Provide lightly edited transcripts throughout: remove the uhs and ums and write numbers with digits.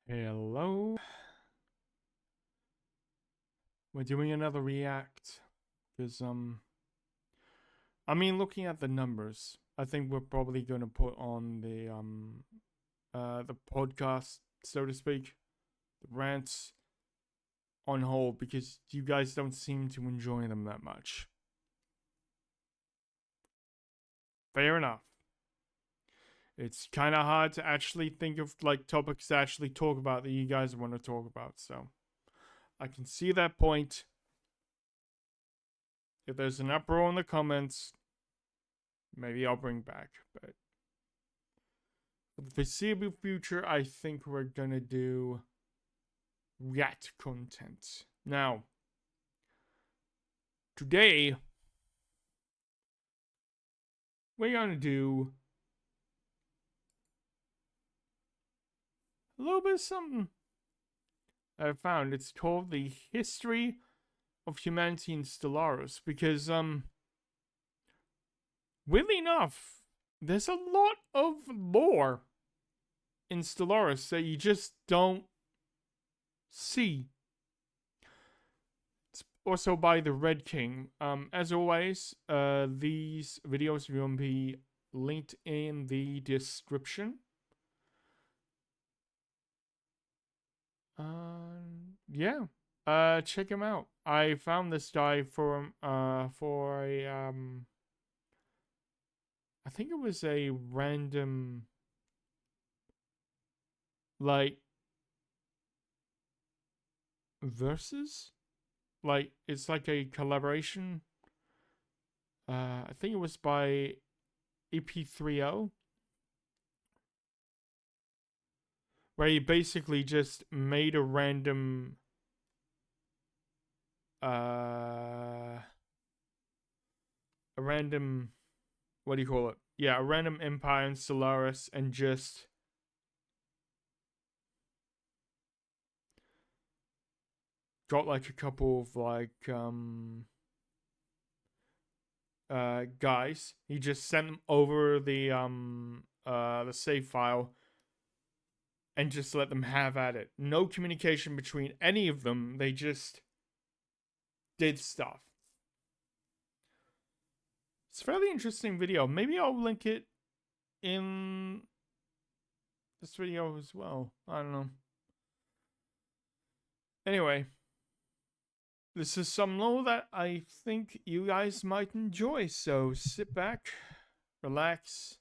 Hello. We're doing another react because I mean, looking at the numbers, I think we're probably going to put on the podcast, so to speak, the rants on hold because you guys don't seem to enjoy them that much. Fair enough. It's kind of hard to actually think of like topics to actually talk about that you guys want to talk about, so I can see that point. If there's an uproar in the comments, maybe I'll bring back, but for the foreseeable future, I think we're gonna do react content. Now, today, we're gonna do a little bit of something I found. It's called the History of Humanity in Stellaris, because, weirdly enough, there's a lot of lore in Stellaris that you just don't see. It's also by the Red King. As always, these videos will be linked in the description. Yeah. Check him out. I found this guy for a I think it was a random like versus, like it's like a collaboration. I think it was by EP30, where he basically just made a random a random, what do you call it? Yeah, a random empire in Stellaris, and just got like a couple of like guys. He just sent them over the save file and just let them have at it. No communication between any of them. They just did stuff. It's a fairly interesting video. Maybe I'll link it in this video as well. I don't know. Anyway, this is some lore that I think you guys might enjoy. So sit back, relax.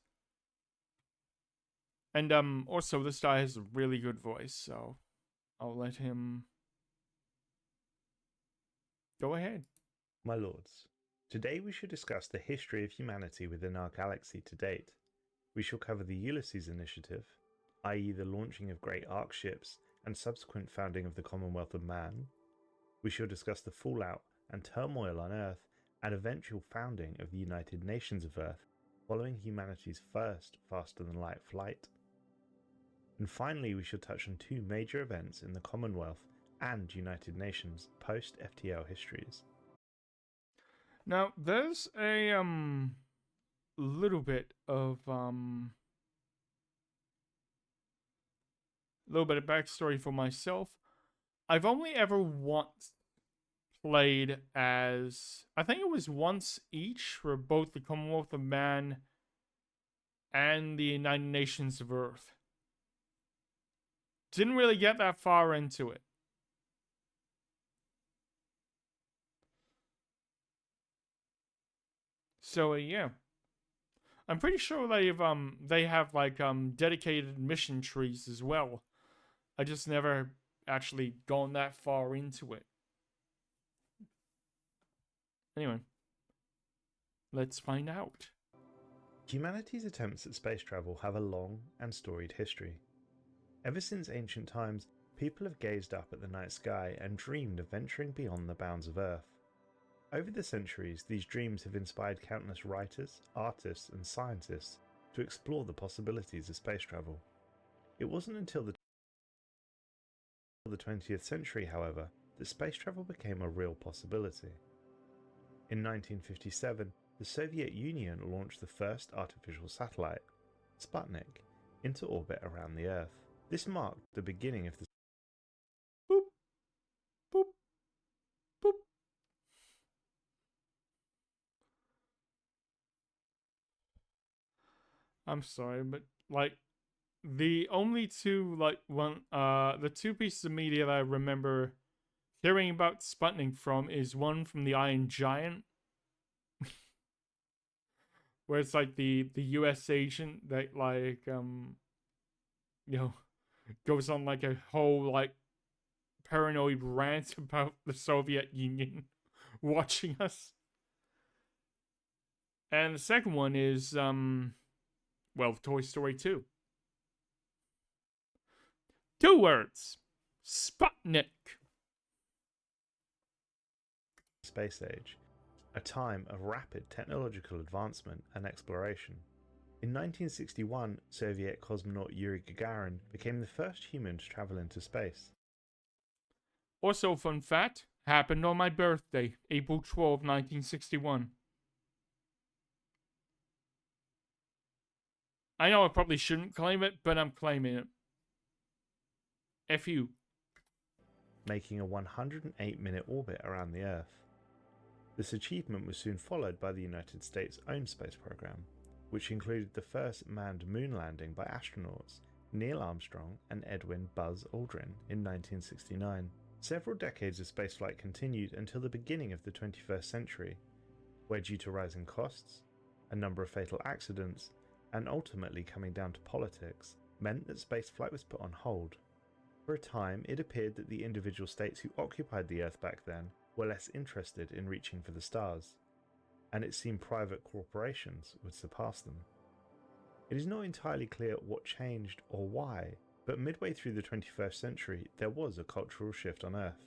And also this guy has a really good voice, so I'll let him go ahead. My lords, today we shall discuss the history of humanity within our galaxy to date. We shall cover the Ulysses Initiative, i.e. the launching of great arc ships and subsequent founding of the Commonwealth of Man. We shall discuss the fallout and turmoil on Earth and eventual founding of the United Nations of Earth following humanity's first faster-than-light flight. And finally we shall touch on two major events in the Commonwealth and United Nations post-FTL histories. Now, there's a little bit of backstory for myself. I've only ever once played as, I think it was once each for both the Commonwealth of Man and the United Nations of Earth. Didn't really get that far into it. So yeah, I'm pretty sure they have like dedicated mission trees as well. I just never actually gone that far into it. Anyway, let's find out. Humanity's attempts at space travel have a long and storied history. Ever since ancient times, people have gazed up at the night sky and dreamed of venturing beyond the bounds of Earth. Over the centuries, these dreams have inspired countless writers, artists, and scientists to explore the possibilities of space travel. It wasn't until the 20th century, however, that space travel became a real possibility. In 1957, the Soviet Union launched the first artificial satellite, Sputnik, into orbit around the Earth. This marked the beginning of the Boop, boop, boop. I'm sorry, but like the only two the two pieces of media that I remember hearing about Sputnik from is one from the Iron Giant, where it's like the US agent that you know goes on like a whole like paranoid rant about the Soviet Union watching us. And the second one is Toy Story 2. 2 words. Sputnik. space age, a time of rapid technological advancement and exploration. In 1961, Soviet cosmonaut Yuri Gagarin became the first human to travel into space. Also, fun fact, happened on my birthday, April 12, 1961. I know I probably shouldn't claim it, but I'm claiming it. F you. Making a 108-minute orbit around the Earth. This achievement was soon followed by the United States' own space program, which included the first manned moon landing by astronauts Neil Armstrong and Edwin Buzz Aldrin in 1969. Several decades of spaceflight continued until the beginning of the 21st century, where due to rising costs, a number of fatal accidents, and ultimately coming down to politics, meant that spaceflight was put on hold. For a time, it appeared that the individual states who occupied the Earth back then were less interested in reaching for the stars, and it seemed private corporations would surpass them. It is not entirely clear what changed or why, but midway through the 21st century there was a cultural shift on Earth.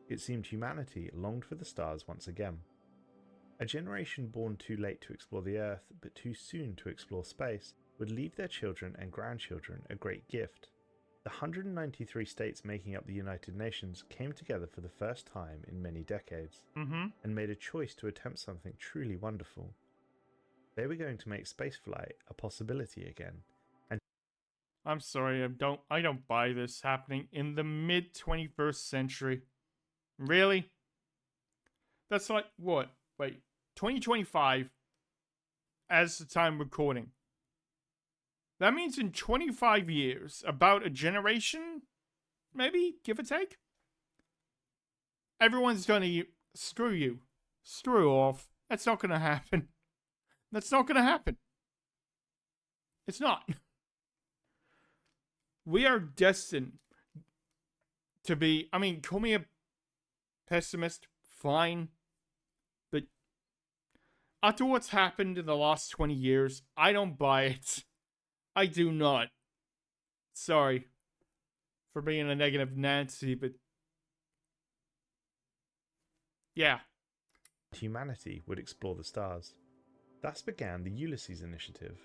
It seemed humanity longed for the stars once again. A generation born too late to explore the Earth, but too soon to explore space, would leave their children and grandchildren a great gift. The 193 states making up the United Nations came together for the first time in many decades, and made a choice to attempt something truly wonderful. They were going to make spaceflight a possibility again. And I'm sorry, I don't buy this happening in the mid 21st century. Really? That's like what? Wait, 2025 as the time recording. That means in 25 years, about a generation, maybe, give or take, everyone's gonna screw you. Screw off. That's not gonna happen. That's not gonna happen. It's not. We are destined to be, I mean, call me a pessimist, fine. But after what's happened in the last 20 years, I don't buy it. I do not. Sorry for being a negative Nancy, but yeah. humanity would explore the stars. Thus began the Ulysses Initiative.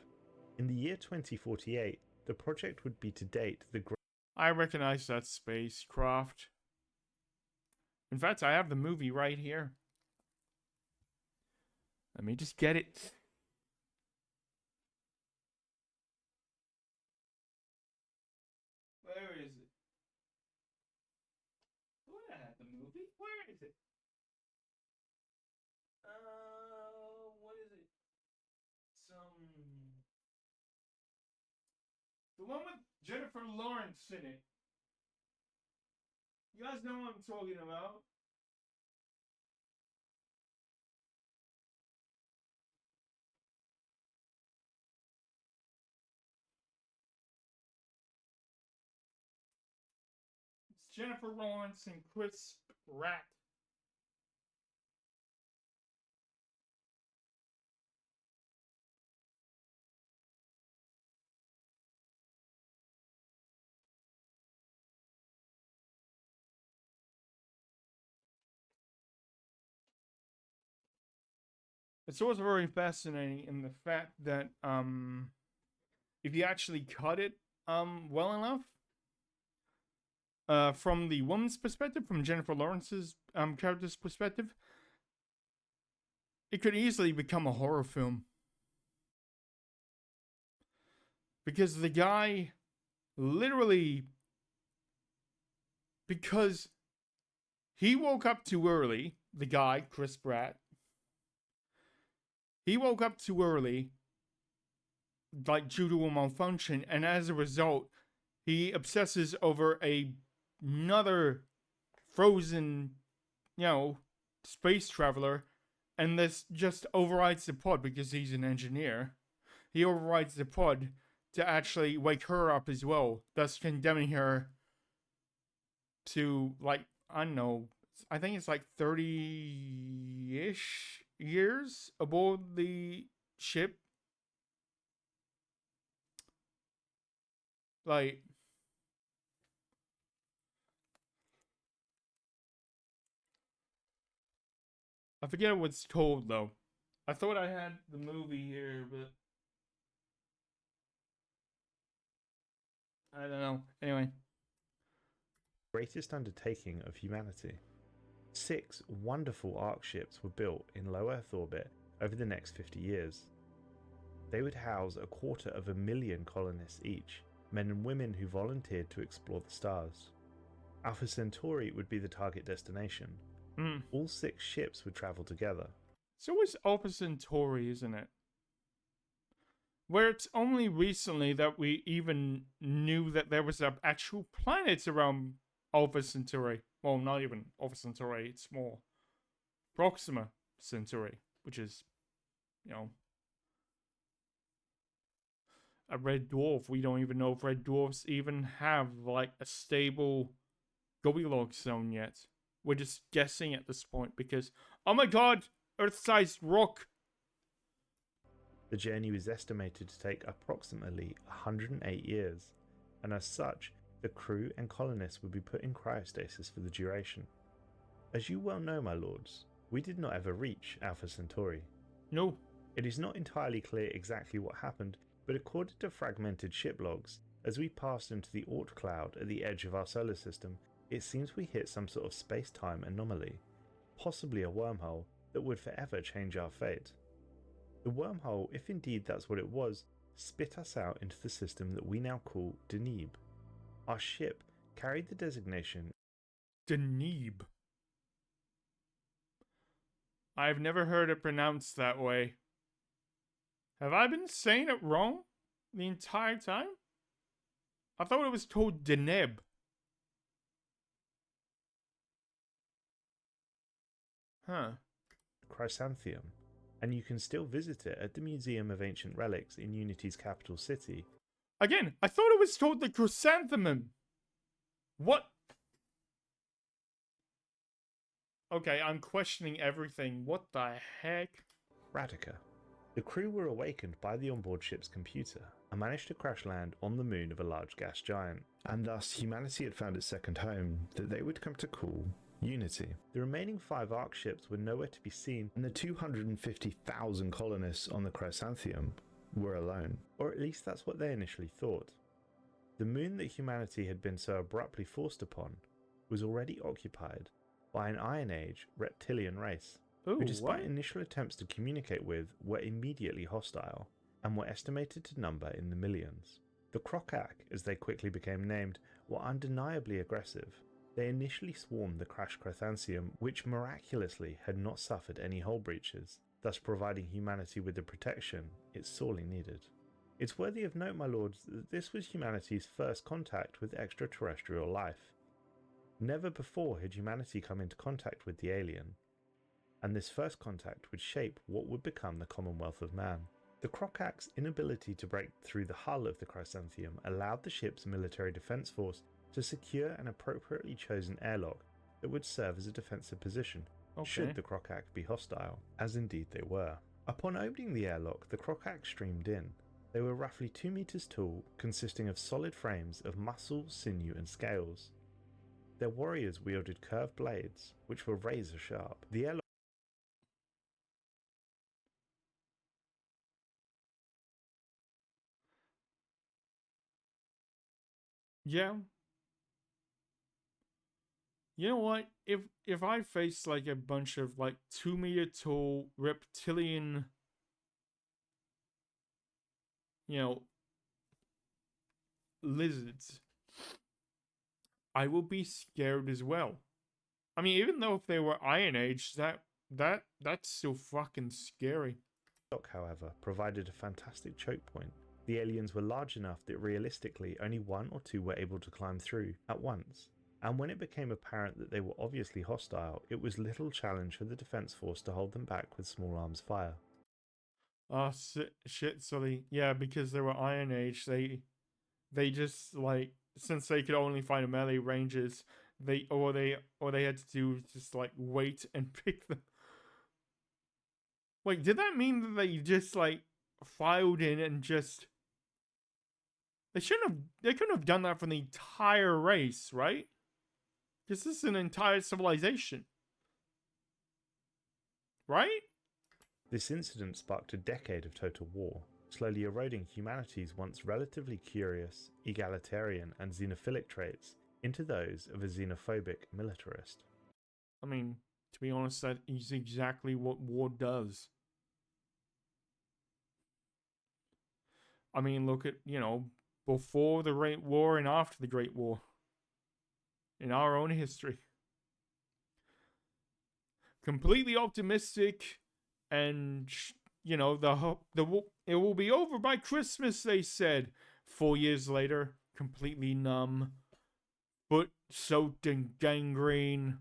In the year 2048, the project would be to date the I recognize that spacecraft. In fact, I have the movie right here. Let me just get it. Where is it? Where I have the movie? Where is it? What is it? The one with Jennifer Lawrence in it. You guys know what I'm talking about. It's Jennifer Lawrence and Chris Pratt. It's also very fascinating in the fact that if you actually cut it well enough, from the woman's perspective, from Jennifer Lawrence's character's perspective, it could easily become a horror film. Because the guy literally because he woke up too early. The guy, Chris Pratt, he woke up too early, like due to a malfunction, and as a result, he obsesses over another frozen, space traveler, and this just overrides the pod because he's an engineer. He overrides the pod to actually wake her up as well, thus condemning her to, like, I don't know, I think it's like 30-ish years aboard the ship. Like, I forget what's told though. I thought I had the movie here, but I don't know. Anyway. Greatest undertaking of humanity. 6 wonderful arc ships were built in low Earth orbit over the next 50 years. They would house 250,000 colonists each, men and women who volunteered to explore the stars. Alpha Centauri would be the target destination. All 6 ships would travel together. So is Alpha Centauri, isn't it? Where it's only recently that we even knew that there was actual planets around Alpha Centauri. Well, not even Alpha Centauri, it's more Proxima Centauri, which is, a red dwarf. We don't even know if red dwarfs even have, like, a stable Goldilocks zone yet. We're just guessing at this point because, oh my god, Earth-sized rock! The journey was estimated to take approximately 108 years, and as such, the crew and colonists would be put in cryostasis for the duration. As you well know, my lords, we did not ever reach Alpha Centauri. No. It is not entirely clear exactly what happened, but according to fragmented ship logs, as we passed into the Oort cloud at the edge of our solar system, it seems we hit some sort of space-time anomaly, possibly a wormhole that would forever change our fate. The wormhole, if indeed that's what it was, spit us out into the system that we now call Deneb. Our ship carried the designation Deneb. I've never heard it pronounced that way. Have I been saying it wrong the entire time? I thought it was told Deneb. Huh. Chrysanthemum, and you can still visit it at the Museum of Ancient Relics in Unity's capital city. Again, I thought it was told the chrysanthemum. What? Okay, I'm questioning everything. What the heck? Radica. The crew were awakened by the onboard ship's computer and managed to crash land on the moon of a large gas giant, and thus humanity had found its second home that they would come to call Unity. The remaining 5 arc ships were nowhere to be seen, and the 250,000 colonists on the Chrysanthemum were alone, or at least that's what they initially thought. The moon that humanity had been so abruptly forced upon was already occupied by an Iron Age reptilian race, who despite initial attempts to communicate with were immediately hostile, and were estimated to number in the millions. The Krokak, as they quickly became named, were undeniably aggressive. They initially swarmed the crashed Chrysanthemum, which miraculously had not suffered any hull breaches, thus providing humanity with the protection it sorely needed. It's worthy of note, my lords, that this was humanity's first contact with extraterrestrial life. Never before had humanity come into contact with the alien, and this first contact would shape what would become the Commonwealth of Man. The Krokak's inability to break through the hull of the Chrysanthemum allowed the ship's military defense force to secure an appropriately chosen airlock that would serve as a defensive position should the Krokak be hostile, as indeed they were. Upon opening the airlock, the Krokak streamed in. They were roughly 2 meters tall, consisting of solid frames of muscle, sinew and scales. Their warriors wielded curved blades, which were razor sharp. The airlock Yeah. You know what? If I face like a bunch of like 2 meter tall reptilian, lizards, I will be scared as well. I mean, even though if they were Iron Age, that's still fucking scary. Shock, however, provided a fantastic choke point. The aliens were large enough that realistically only one or two were able to climb through at once. And when it became apparent that they were obviously hostile, it was little challenge for the Defense Force to hold them back with small arms fire. Oh shit, so yeah, because they were Iron Age, they just like, since they could only find melee ranges, they had to do just like wait and pick them. Wait, did that mean that they just like filed in and just, they couldn't have done that for the entire race, right? Because this is an entire civilization, right? This incident sparked a decade of total war, slowly eroding humanity's once relatively curious, egalitarian, and xenophilic traits into those of a xenophobic militarist. I mean, to be honest, that is exactly what war does. I mean, look at, before the Great War and after the Great War. In our own history. Completely optimistic, and, it will be over by Christmas, they said. 4 years later, completely numb. Foot soaked in gangrene.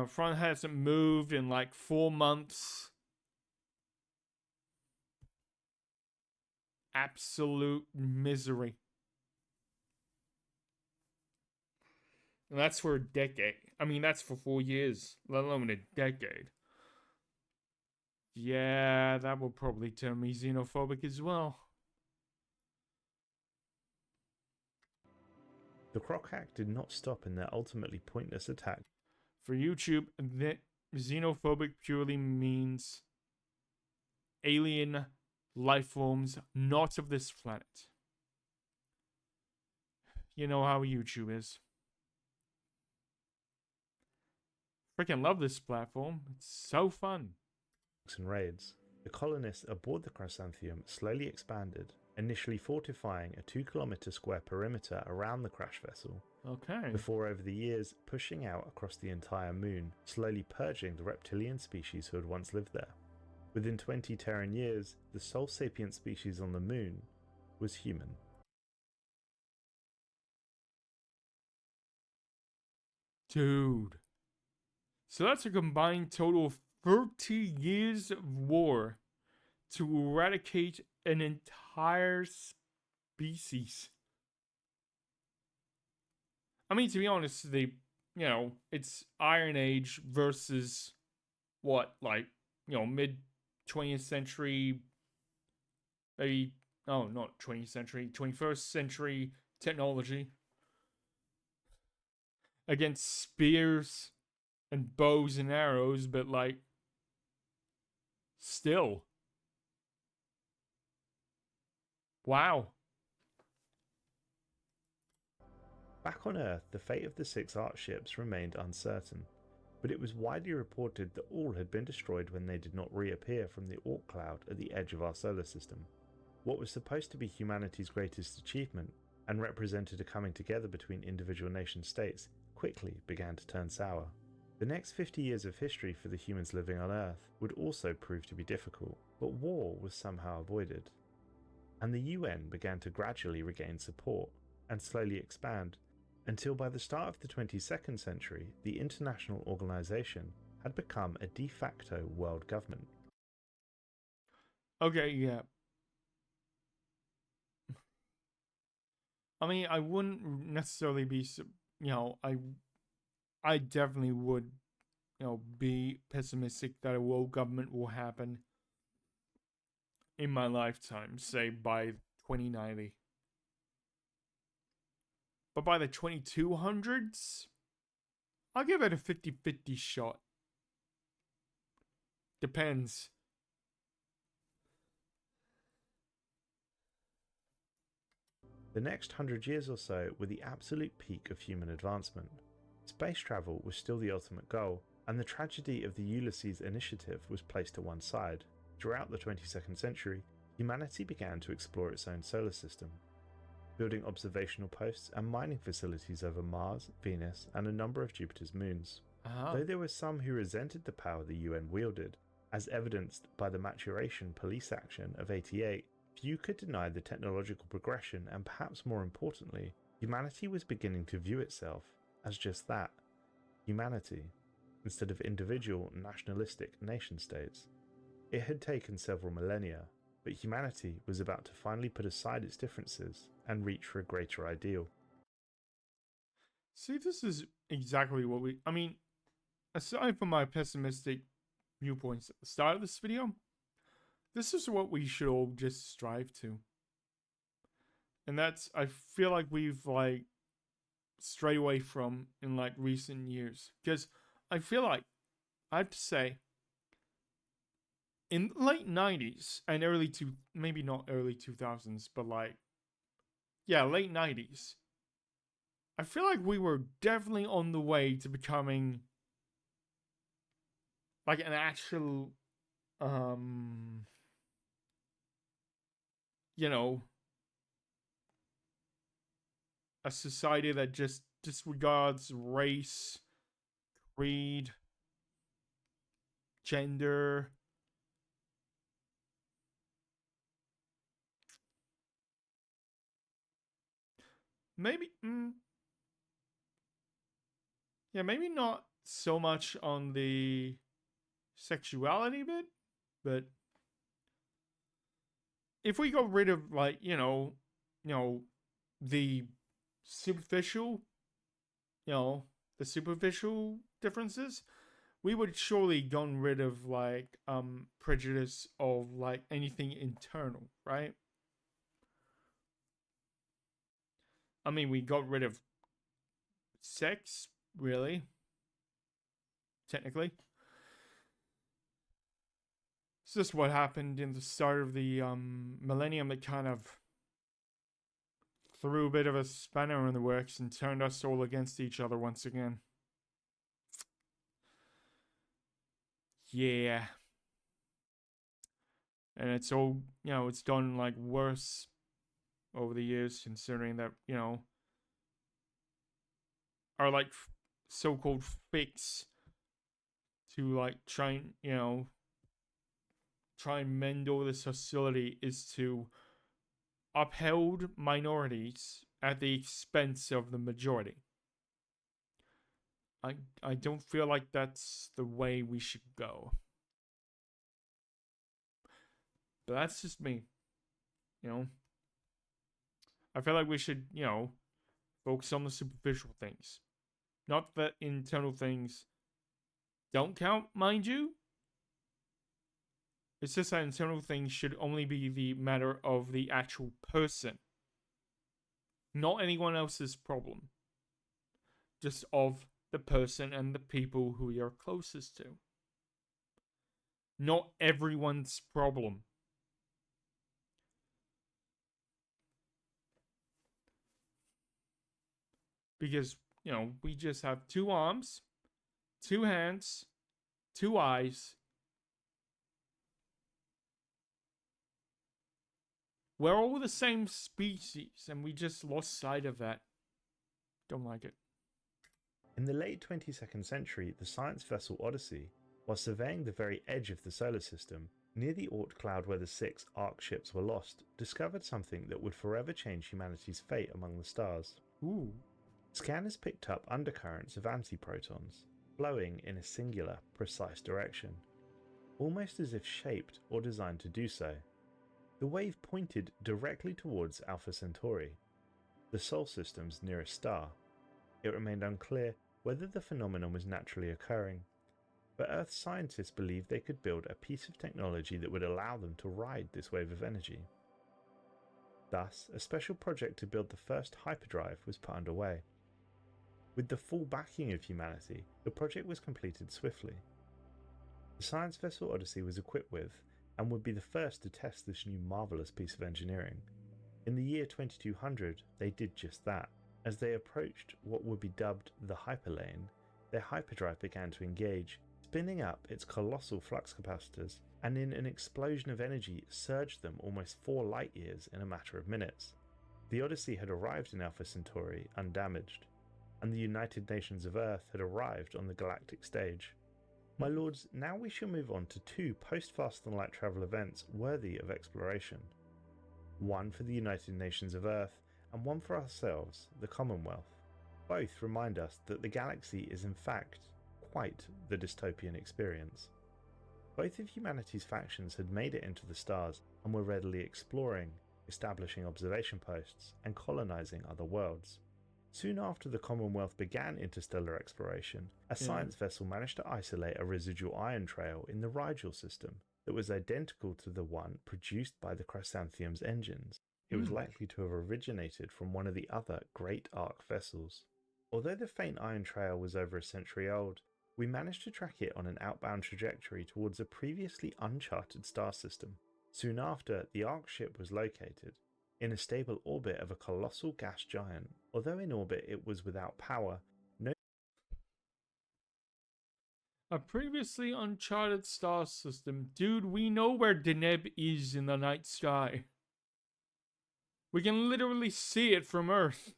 Front hasn't moved in like 4 months. Absolute misery. And that's for a decade. I mean, that's for 4 years, let alone a decade. Yeah, that will probably turn me xenophobic as well. The Croc Hack did not stop in their ultimately pointless attack. For YouTube, xenophobic purely means alien life forms not of this planet. You know how YouTube is. Freaking love this platform. It's so fun. And raids. The colonists aboard the Chrysanthemum slowly expanded, initially fortifying a 2-kilometer square perimeter around the crash vessel. Okay. Before over the years pushing out across the entire moon, slowly purging the reptilian species who had once lived there. Within 20 Terran years, the sole sapient species on the moon was human. Dude. So that's a combined total of 30 years of war to eradicate an entire species. I mean, to be honest, it's Iron Age versus what, like, mid 20th century, not 20th century, 21st century technology against spears and bows and arrows, but like, still. Wow. Back on Earth, the fate of the 6 Ark ships remained uncertain, but it was widely reported that all had been destroyed when they did not reappear from the Oort cloud at the edge of our solar system. What was supposed to be humanity's greatest achievement, and represented a coming together between individual nation states, quickly began to turn sour. The next 50 years of history for the humans living on Earth would also prove to be difficult, but war was somehow avoided. And the UN began to gradually regain support, and slowly expand, until by the start of the 22nd century, the international organization had become a de facto world government. Okay, yeah. I mean, I wouldn't necessarily be, I definitely would, be pessimistic that a world government will happen in my lifetime, say by 2090. But by the 2200s, I'll give it a 50-50 shot. Depends. The next 100 years or so were the absolute peak of human advancement. Space travel was still the ultimate goal, and the tragedy of the Ulysses initiative was placed to one side. Throughout the 22nd century, humanity began to explore its own solar system, building observational posts and mining facilities over Mars, Venus, and a number of Jupiter's moons. Though there were some who resented the power the UN wielded, as evidenced by the Maturation Police Action of '88, few could deny the technological progression, and perhaps more importantly, humanity was beginning to view itself as just that, humanity, instead of individual nationalistic nation-states. It had taken several millennia, but humanity was about to finally put aside its differences and reach for a greater ideal. See, this is exactly what I mean, aside from my pessimistic viewpoints at the start of this video, this is what we should all just strive to. And that's, I feel like we've like strayed away from in like recent years. Because I feel like, I have to say, in the late 90s and maybe not early 2000s, but like, yeah, late 90s, I feel like we were definitely on the way to becoming like an actual, you know, a society that just disregards race, creed, gender. Maybe, yeah, maybe not so much on the sexuality bit, but if we got rid of like, the superficial, the superficial differences, we would surely gotten rid of like prejudice of like anything internal, right? I mean, we got rid of sex, really, technically. It's just what happened in the start of the millennium that kind of threw a bit of a spanner in the works and turned us all against each other once again. Yeah. And it's all, it's done like worse over the years, considering that, our like so-called fix to like try and mend all this hostility is to uphold minorities at the expense of the majority. I don't feel like that's the way we should go. But that's just me. I feel like we should, focus on the superficial things. Not that internal things don't count, mind you. It's just that internal things should only be the matter of the actual person. Not anyone else's problem. Just of the person and the people who you're closest to. Not everyone's problem. Because, we just have 2 arms, 2 hands, 2 eyes. We're all the same species, and we just lost sight of that. Don't like it. In the late 22nd century, the science vessel Odyssey, while surveying the very edge of the solar system, near the Oort cloud where the 6 Ark ships were lost, discovered something that would forever change humanity's fate among the stars. Ooh. Scanners picked up undercurrents of antiprotons, flowing in a singular, precise direction, almost as if shaped or designed to do so. The wave pointed directly towards Alpha Centauri, the Sol system's nearest star. It remained unclear whether the phenomenon was naturally occurring, but Earth scientists believed they could build a piece of technology that would allow them to ride this wave of energy. Thus, a special project to build the first hyperdrive was put underway. With the full backing of humanity, the project was completed swiftly. The science vessel Odyssey was equipped with, and would be the first to test this new marvellous piece of engineering. In the year 2200, they did just that. As they approached what would be dubbed the hyperlane, their hyperdrive began to engage, spinning up its colossal flux capacitors and in an explosion of energy surged them almost 4 light years in a matter of minutes. The Odyssey had arrived in Alpha Centauri undamaged, and the United Nations of Earth had arrived on the galactic stage. My lords, now we shall move on to 2 post-faster-than-light travel events worthy of exploration. One for the United Nations of Earth, and one for ourselves, the Commonwealth. Both remind us that the galaxy is in fact quite the dystopian experience. Both of humanity's factions had made it into the stars and were readily exploring, establishing observation posts, and colonizing other worlds. Soon after the Commonwealth began interstellar exploration, a science vessel managed to isolate a residual ion trail in the Rigel system that was identical to the one produced by the Chrysanthemum's engines. It was likely to have originated from one of the other Great Ark vessels. Although the faint ion trail was over a century old, we managed to track it on an outbound trajectory towards a previously uncharted star system. Soon after, the Ark ship was located in a stable orbit of a colossal gas giant. Although in orbit it was without power, A previously uncharted star system. Dude, we know where Deneb is in the night sky. We can literally see it from Earth.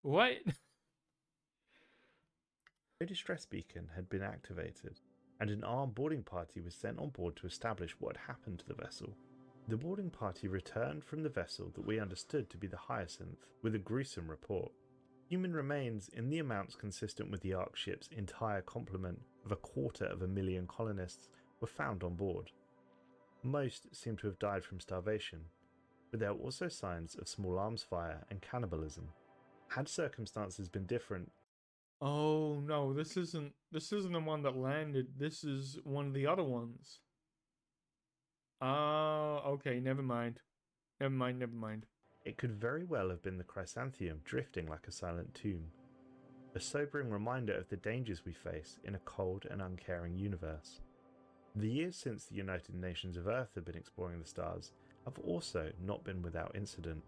What? no distress beacon had been activated, and an armed boarding party was sent on board to establish what had happened to the vessel. The boarding party returned from the vessel that we understood to be the Hyacinth with a gruesome report. Human remains in the amounts consistent with the Ark ship's entire complement of 250,000 colonists were found on board. Most seemed to have died from starvation, but there were also signs of small arms fire and cannibalism. Had circumstances been different, Oh no, this isn't the one that landed. This is one of the other ones. Okay, never mind. Never mind. it could very well have been the Chrysanthemum drifting like a silent tomb. A sobering reminder of the dangers we face in a cold and uncaring universe. The years since the United Nations of Earth have been exploring the stars have also not been without incident.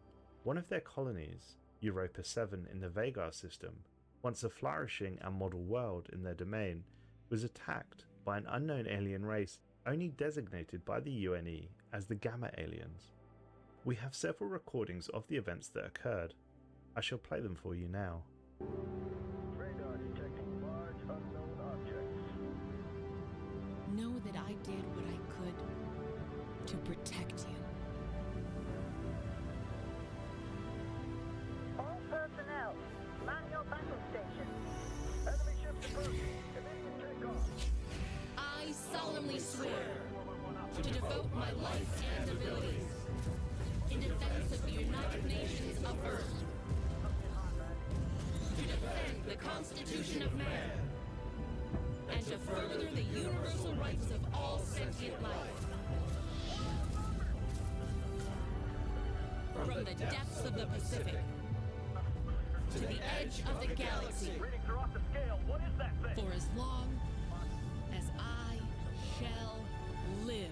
One of their colonies, Europa 7 in the Vagar system, once a flourishing and model world in their domain, was attacked by an unknown alien race only designated by the UNE as the Gamma Aliens. We have several recordings of the events that occurred. I shall play them for you now. Radar detecting large unknown objects. Know that I did what I could to protect you. All personnel, man your battle stations. Enemy ships approaching. Immediate takeoff. I solemnly swear to devote my life and abilities in defense of the United Nations of Earth, to defend the Constitution of Man, and to further the universal rights of all sentient life. From the depths of the Pacific to the edge of the galaxy, Readings are off the scale. What is that thing? for as long as I shall live.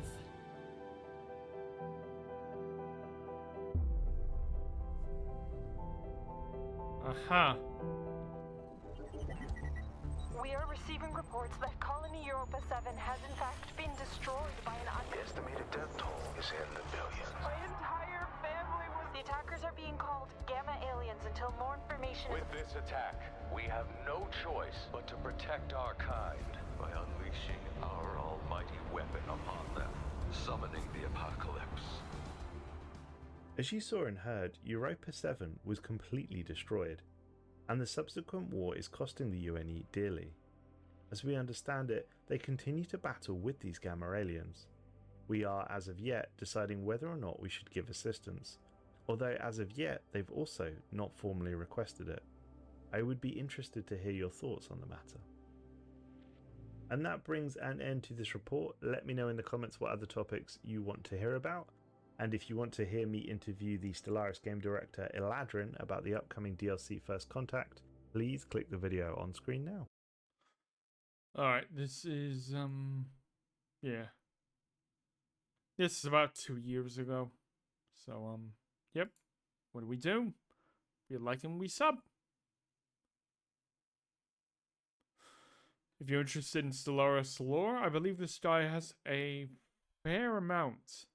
Aha. We are receiving reports that Colony Europa 7 has in fact been destroyed by an The estimated death toll is in the billions. My entire family was... The attackers are being called Gamma Aliens until more information With this attack, we have no choice but to protect our kind by unleashing our almighty weapon upon them, summoning the apocalypse. As you saw and heard, Europa 7 was completely destroyed, and the subsequent war is costing the UNE dearly. As we understand it, they continue to battle with these Gamma aliens. We are, as of yet, deciding whether or not we should give assistance, although as of yet they've also not formally requested it. I would be interested to hear your thoughts on the matter. And that brings an end to this report. Let me know in the comments what other topics you want to hear about. And if you want to hear me interview the Stellaris game director Eladrin about the upcoming DLC First Contact, please click the video on screen now. Alright, this is, yeah. This is about 2 years ago. So, yep. What do? We like and we sub. If you're interested in Stellaris lore, I believe this guy has a fair amount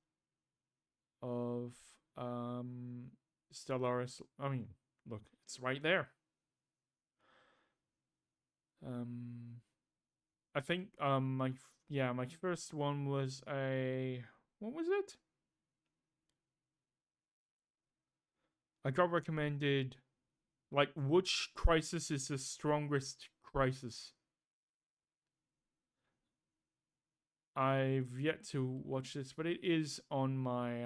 of Stellaris. I mean, look, it's right there. I think my first one was what was it? I got recommended, like, which crisis is the strongest crisis? I've yet to watch this, but it is on my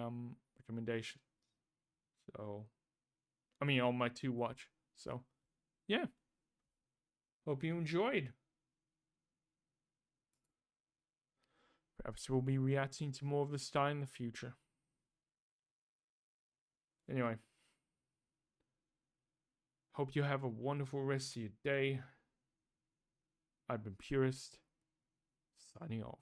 recommendation. So, I mean, on my to watch. So, yeah. Hope you enjoyed. Perhaps we'll be reacting to more of this style in the future. Anyway. Hope you have a wonderful rest of your day. I've been Purist, signing off.